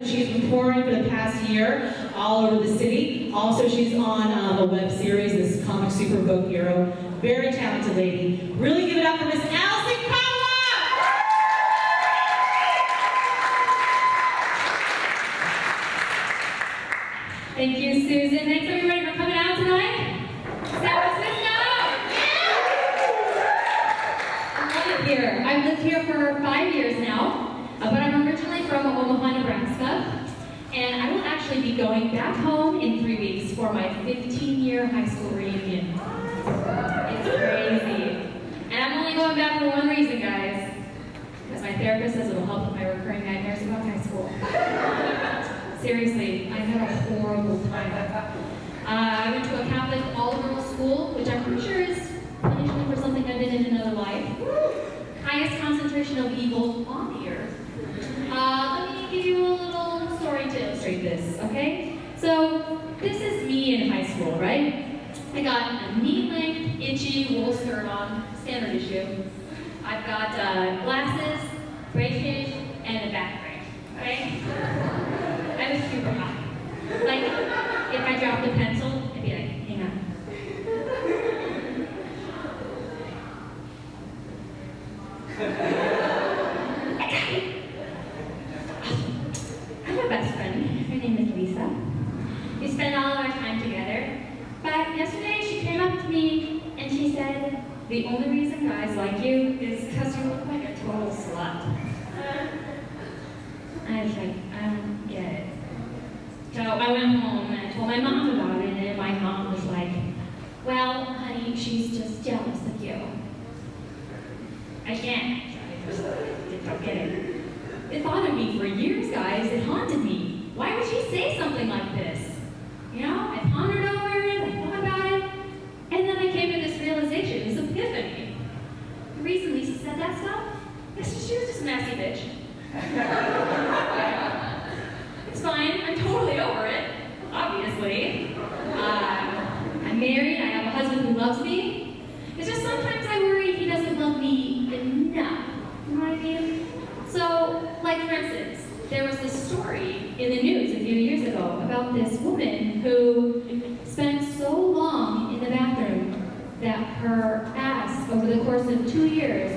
She's been touring for the past year all over the city. Also, she's on a web series, this comic super Vogue hero. Very talented lady. Really give it up for Miss Alison Kawa! Thank you, Susan. Thanks everybody for coming out tonight. San Francisco! I love it here. I've lived here for 5 years now, but I'm originally from Omaha, Nebraska. And I will actually be going back home in 3 weeks for my 15-year high school reunion. It's crazy. And I'm only going back for one reason, guys. Because my therapist says it'll help with my recurring nightmares about high school. Seriously, I had a horrible time. I went to a Catholic all-girls school, which I'm pretty sure is punishment for something I did in another life. Highest concentration of evil on the earth. Let me give you a little story to illustrate this, okay? So, this is me in high school, right? I got a knee-length, itchy wool skirt on, standard issue. I've got glasses, braces, and a back brace, right? I was super high. Like, if I dropped a pencil, I'd be like, hang on. I got it. I'm my best friend. Her name is Lisa. We spend all of our time together. But yesterday she came up to me and she said, the only reason guys like you is because you look like a total slut. I was like, I don't get it. So I went home and I told my mom about it, and my mom was like, well, honey, she's just jealous of you. Again, I don't get it. It bothered me for years, guys. It haunted me. Why would she say something like this? You know, I pondered over it, I thought about it, and then I came to this realization, this epiphany. The reason Lisa said that stuff is she was just a messy bitch. It's fine, I'm totally over it, obviously. I'm married, I have a husband who loves me. It's just sometimes I worry he doesn't love me enough. You know what I mean? So, like for instance, there was this story in the news a few years ago about this woman who spent so long in the bathroom that her ass, over the course of 2 years,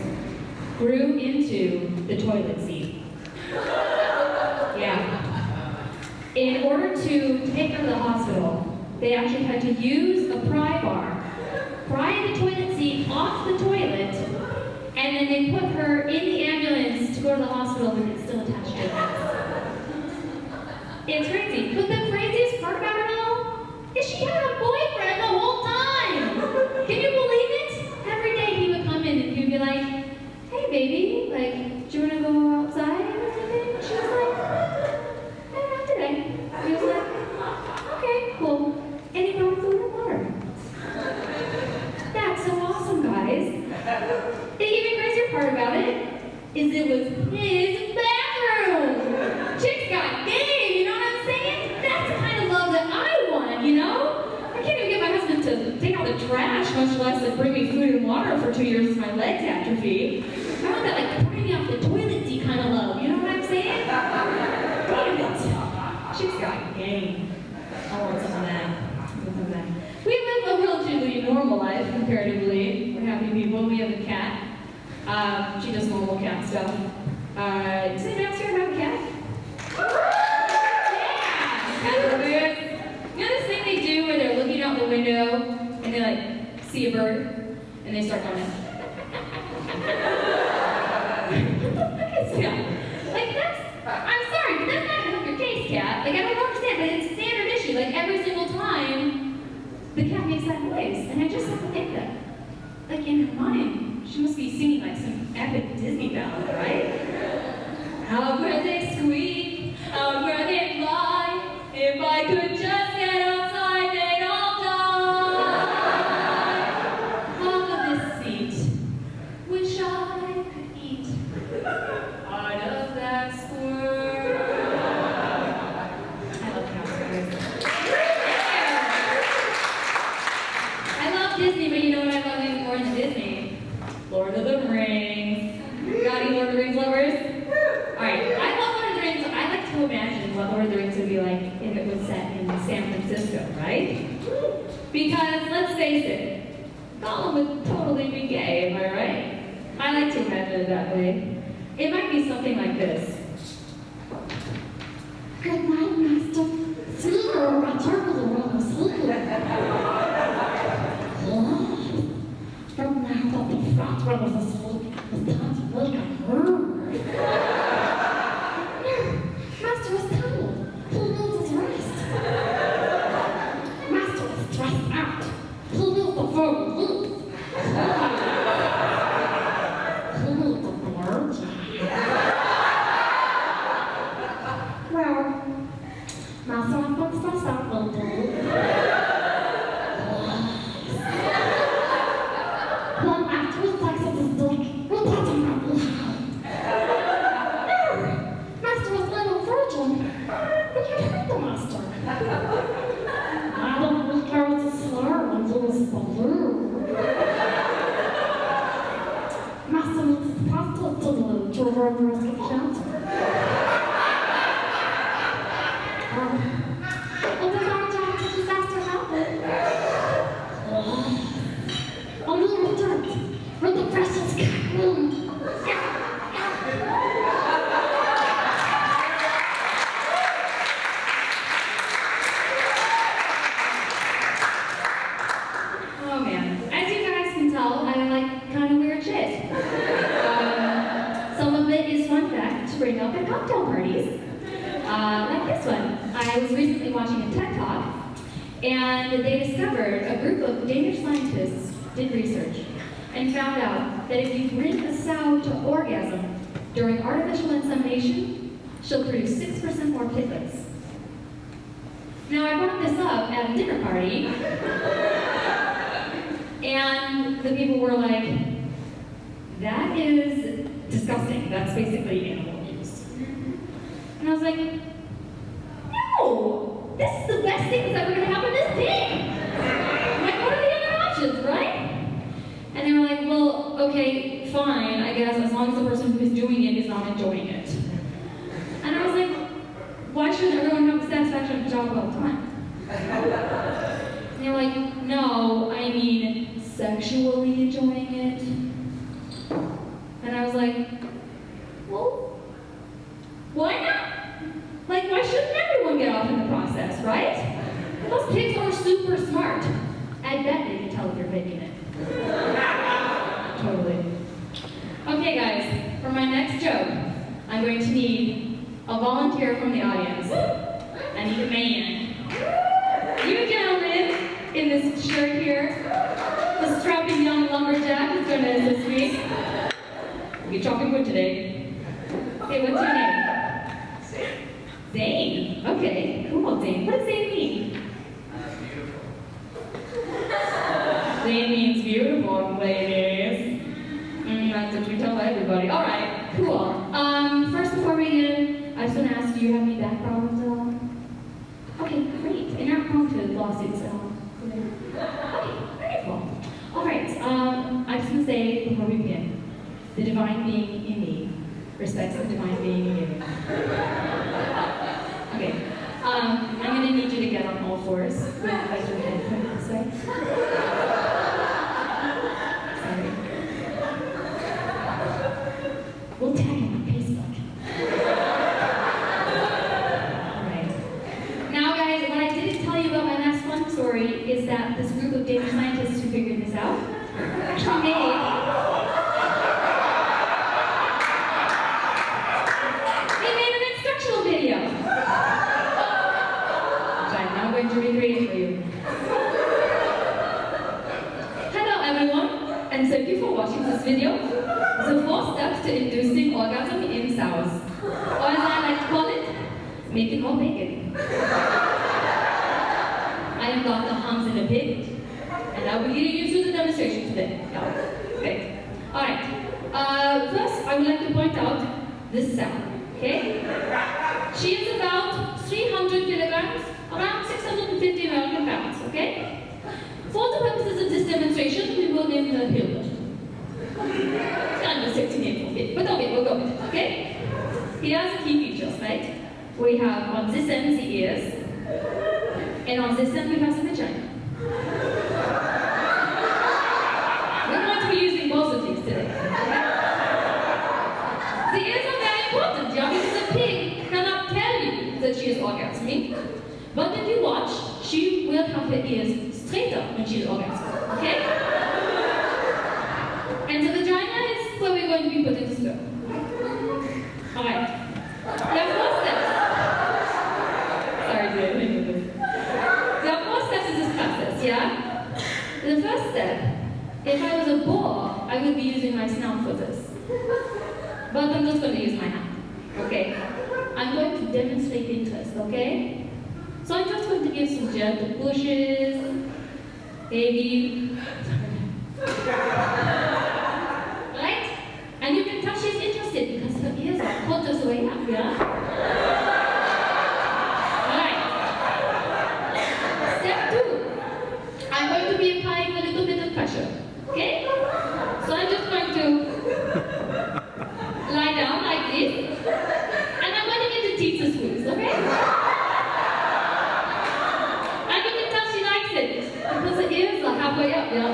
grew into the toilet seat. Yeah. In order to take her to the hospital, they actually had to use a pry bar, pry the toilet seat off the toilet, and then they put her in the ambulance to go to the hospital with it still attached to her ass. It's crazy. But the craziest part about it all is she had a boyfriend the whole time. Can you believe it? Every day he would come in and he'd be like, hey baby, like, do you want to go outside or something? She was like, not today. He was like, okay, cool. And he brought food and water. That's so awesome, guys. The even crazier part about it is it was his bathroom. Chicks got game, you know what I'm saying? That's the kind of love that I want, you know? I can't even get my husband to take out the trash, much less like bring me food and water for 2 years as my legs atrophy. I want that like bring me off the toilet seat kind of love, you know what I'm saying? Damn it. Chicks got game. I want some of that. We live a relatively normal life, comparatively. We're happy people. We have a cat. She does normal cat stuff. Does anyone else here have a cat? Yeah! Cats are weird. You know this thing they do where they're looking out the window and they like see a bird and they start going, yeah. Like that's, I'm sorry, but that's not gonna help your case, cat. Like I don't understand, but it's a standard issue. Like every single time the cat makes that noise, and I just have to think that, like in her mind, she must be singing like some epic Disney ballad, right? Out where they squeak, out where they fly, if I could just get outside, they'd all die. Off of this seat, wish I could eat out of that squirrel. I love cats, guys. I love Disney, but you know what I love even more than Disney? Lord of the Rings. Got any Lord of the Rings lovers? Alright, I love Lord of the Rings would be like if it was set in San Francisco, right? Because let's face it, Gollum would totally be gay, am I right? I like to imagine it that way. It might be something like this. Good night, Master. Sleeper, my turtle around the sleeper. From now that the fat one was asleep, it's time to wake up her. Master is tired. He needs his rest. Master is stressed out. He needs the food to eat. He needs the blood. Well, Master, I've been stressed out lately. Then after he sucks at his dick, we catch him right behind. No! Master is little virgin. We can hurt the master. Adam will carry the slur and do his balloon. Master needs his prostate to glue to avoid the risk of cancer. It was our job to disaster happen. A little dirt with the precious cocoon. Oh man, as you guys can tell, I like kind of weird shit. Some of it is fun fact to bring up at cocktail parties. Like this one. I was recently watching a TED Talk, and they discovered a group of Danish scientists did research and found out that if you bring a sow to orgasm during artificial insemination, she'll produce 6% more piglets. Now, I brought this up at a dinner party, and the people were like, that is disgusting. That's basically animal abuse. And I was like, no! This is the best thing that's ever going to happen this day! Like, what are the other options, right? And they were like, well, okay, fine, I guess, as long as the person who's doing it is not enjoying it. And I was like, why shouldn't everyone have the satisfaction of a job all the time? And they were like, no, I mean sexually enjoying it. And I was like, well, why not? Like, why shouldn't everyone get off in the process, right? Those pigs are super smart. I bet they can tell if you're faking it. Totally. Okay, guys, for my next joke, I'm going to need a volunteer from the audience. I need a man. You gentlemen in this shirt here, the strapping young lumberjack is going to assist me. We're chopping wood today. Okay, what's your name? Zane. Okay, cool, Zane. What does Zane mean? Zane means beautiful, ladies. That's what you tell everybody. All right, cool. First, before we begin, I just want to ask, do you have any back problems at all? Okay, great. And you're not prone to lawsuits at all? Okay, very cool. All right, I just want to say before we begin, the divine being in me respects the divine being in you. Okay, I'm going to need you to get on all fours with your head put this way. Sorry. We'll tag him on Facebook. Alright. Now guys, what I didn't tell you about my last fun story is that this group of Danish scientists who figured this out actually made an instructional video. I'm going to recreate for you. Hello everyone, and thank you for watching this video. The 4 steps to inducing orgasm in sows. Or as I like to call it, making more bacon. I am Dr. Hans in a pig, and I will be leading you through the demonstration today. Yeah. Great. Alright. First, I would like to point out this sow. Okay? She is about 300 kilograms. Around 650 American pounds, okay? For the purposes of this demonstration, we will name her Hilda. It's kind of a sexy name for it, but okay, we'll go with it, okay? He has key features, right? we have on this end the ears, and on this end we have the vagina. We're going to be using both of these today. The ears are very important, yeah, because a pig cannot tell you that she is orgasmic, but if you watch, she will have her ears straighter when she is orgasmic, okay? And the vagina is where we're going to be putting the sperm. Alright. There are 4 steps. Sorry, There are 4 steps in this process, yeah? The first step, if I was a boar, I would be using my snout for this. But I'm just going to use my hand, okay? I'm going to demonstrate interest, okay? So I'm just going to give some gentle pushes, maybe. Right? And you can tell she's interested because her ears are quarters way up, yeah? Alright. Step 2. I'm going to be applying a little bit of pressure, okay? So I'm just going to lie down like this, and I'm going to get the teeth to squeeze, okay? And you can tell she likes it, because the ears are halfway up, yeah?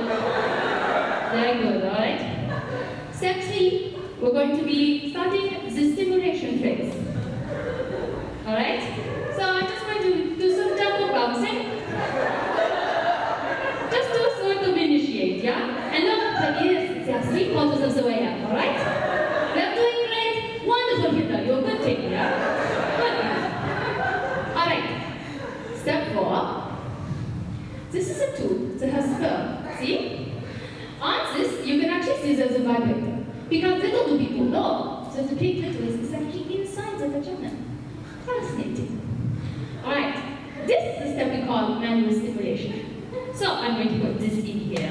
Very good, alright? Step 3, we're going to be starting the stimulation phase. Alright? So I'm just going to do some gentle bouncing. Just to sort of initiate, yeah? And look, the ears, they are 3/4 of the way up, alright? They're doing great. Wonderful, Hitler. You're a good thing, yeah? Good. Alright. Step 4. This is a tube that has sperm. See? On this, you can actually see there's a vibrator. Because little do people know that the pig clitoris is actually inside the vagina. Fascinating. Alright. This is the step we call manual stimulation. So I'm going to put this in here.